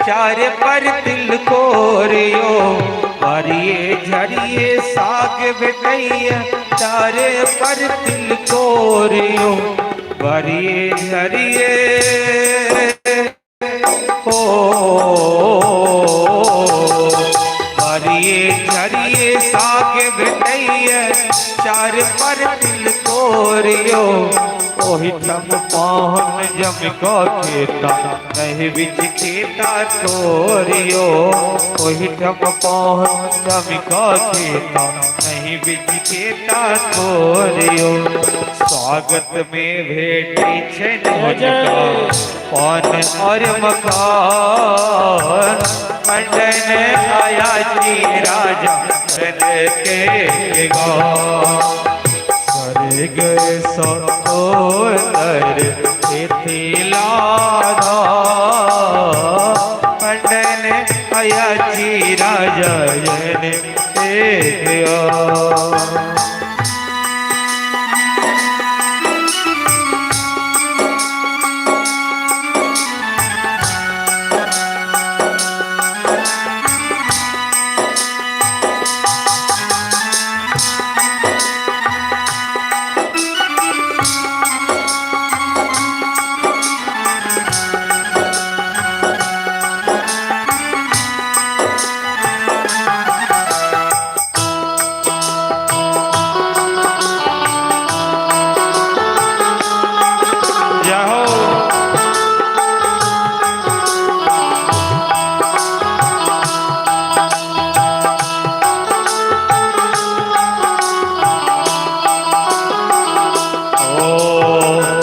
चार पर तिल कोरियो वारिये झरिये साग बेटैया चारे पर तिल कोरियो वारिये झरिये हो वारिये झरिये साग बेटैया चार पर तिल कोरियो ओहि ठम पाहन जम का खेता नहीं बिच खेता तोरियो ओहि ठम पाहन जम का खेता नहीं बिच खेता तोरियो स्वागत में भेटी छन मुझका पान और मकान मंडन आया जी राजा के गाँव गए सोतर लाधा मंडन आया जी राजा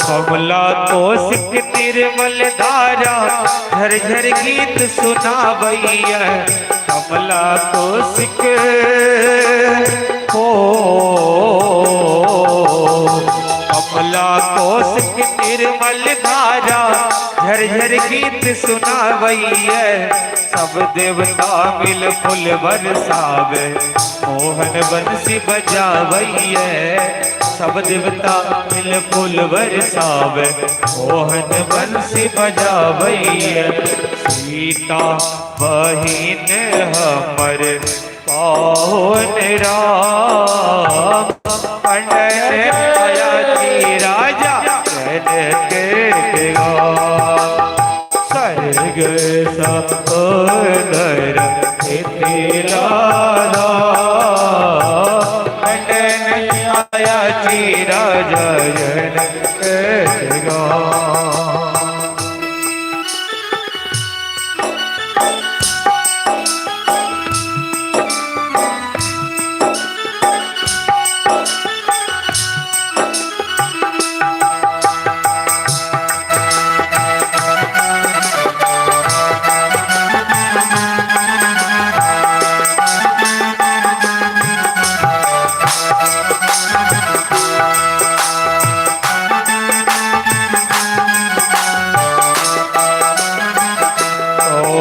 कमला कोशिक निर्मल धारा झरझर गीत सुना भैया कमला कोशिक हो कमला कोशिक निर्मल धारा झरझर गीत सुना भैया सब देवता मिल फूल बरसावे मोहन बंसी बजावैया सब देवता मिल फूल बरसावे मोहन बंसी बजावैया सीता बहिन हमर पावन राम पंडित आया जी राजा के गाँव सर्ग सदर लाला पंडित आया जी राजा के गाँव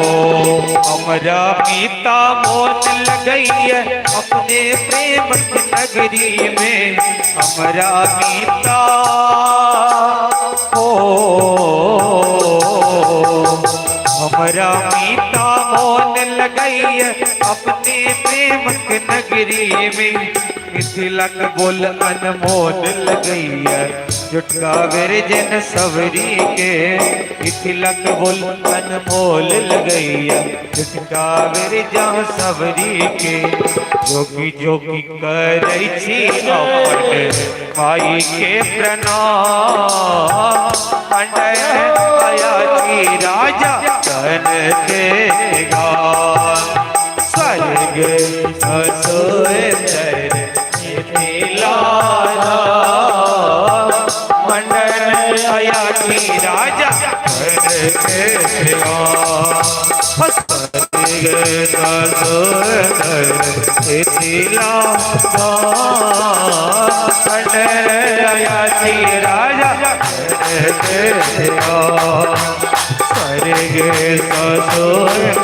हमारा मीता मोन लगैया अपने प्रेम की नगरी में हमारा मीता हो हमारा मीता मोन लगैया अपने प्रेम की नगरी में मिथिलक बोल अनमोल लगैया जुटका विरजन सबरी के मिथिलक बोल अनमोल लगैया जुटका विरजन सबरी के जोगी जोगी करै छी अपन माई के प्रणाम पंडित आया जी राजा तन के गान स्वर्ग ससुर मंडन आया जी राजा आया जी राजा स्वर्ग ससुर